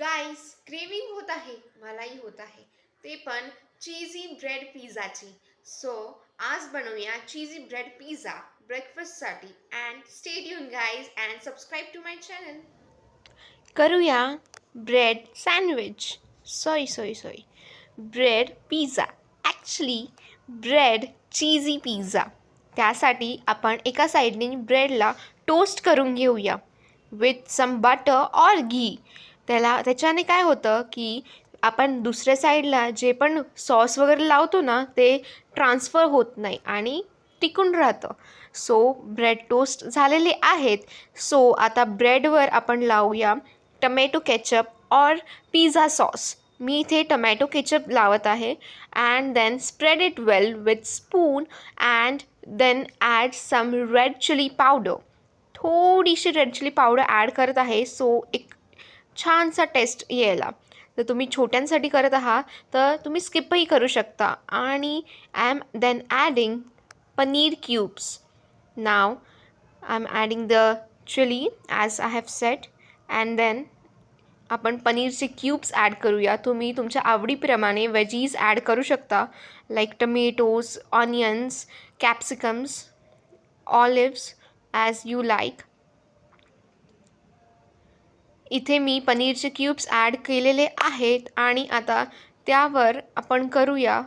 गाईस craving होत आहे, मलाही होत आहे, ते पण चीजी ब्रेड पिझ्झाची. सो आज बनवूया चीजी ब्रेड पिझ्झा ब्रेकफास्टसाठी. And stay tuned guys and subscribe to my channel. करूया bread sandwich. Sorry bread pizza. Actually bread cheesy pizza. त्यासाठी आपण एका साईडने ब्रेडला टोस्ट करून घेऊया with some butter or ghee. त्याच्याने काय होतं की आपण दुसऱ्या साईडला जे पण सॉस वगैरे लावतो ना ते ट्रान्सफर होत नाही आणि टिकून राहतं. सो ब्रेड टोस्ट झालेले आहेत. सो आता ब्रेडवर आपण लावूया टमॅटो केचप और पिझ्झा सॉस. मी इथे टमॅटो केचप लावत आहे. And then spread it well with spoon and then add some red chilli powder. थोडीशी रेड चिली पावडर ॲड करत आहे सो एक छानसा टेस्ट यायला. जर तुम्ही छोट्यांसाठी करत आहात तर तुम्ही स्किपही करू शकता. आणि I am then adding paneer cubes. Now I am adding the chilli as I have set. And then आपण पनीरचे क्यूब्स ॲड करूया. तुम्ही तुमच्या आवडीप्रमाणे वेजीज ॲड करू शकता like tomatoes, onions, capsicums, olives as you like. इथे मी पनीरचे क्यूब्स ॲड केलेले आहेत आणि आता त्यावर आपण करूया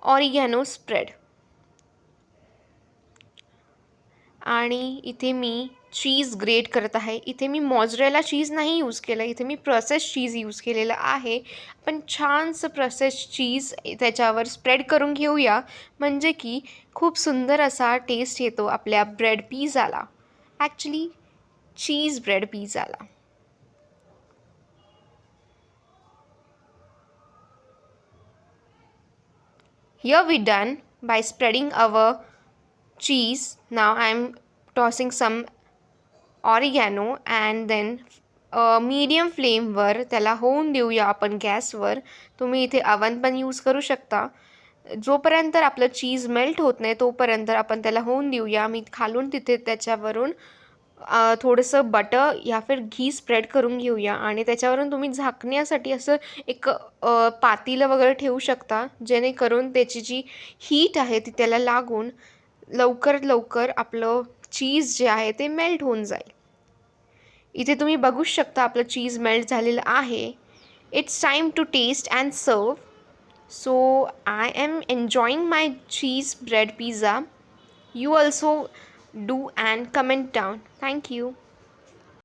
ऑरिगॅनो स्प्रेड. आणि इथे मी चीज ग्रेट करत आहे. इथे मी मॉझरेला चीज नाही यूज केलं, इथे मी प्रोसेस चीज यूज केलेलं आहे. पण छानसं प्रोसेस चीज त्याच्यावर स्प्रेड करून घेऊया म्हणजे की खूप सुंदर असा टेस्ट येतो आपल्या ब्रेड पिझ्झाला. ॲक्च्युली चीज ब्रेड पिझ्झाला. Here we done by spreading our cheese. Now I'm tossing some oregano and then medium फ्लेमवर त्याला होऊन देऊया आपण गॅसवर. तुम्ही इथे अवन पण यूज करू शकता. जोपर्यंत आपलं चीज मेल्ट होत नाही तोपर्यंत आपण त्याला होऊन देऊया. मी खालून तिथे त्याच्यावरून थोडंसं बटर या फिर घी स्प्रेड करून घेऊया आणि त्याच्यावरून तुम्ही झाकण्यासाठी असं एक पातेलं वगैरे ठेवू शकता जेणेकरून त्याची जी हीट आहे ती त्याला लागून लवकर आपलं चीज जे आहे ते मेल्ट होऊन जाईल. इथे तुम्ही बघू शकता आपलं चीज मेल्ट झालेलं आहे. It's time to taste and serve. So I am enjoying my cheese bread pizza. You also do and comment down. Thank you.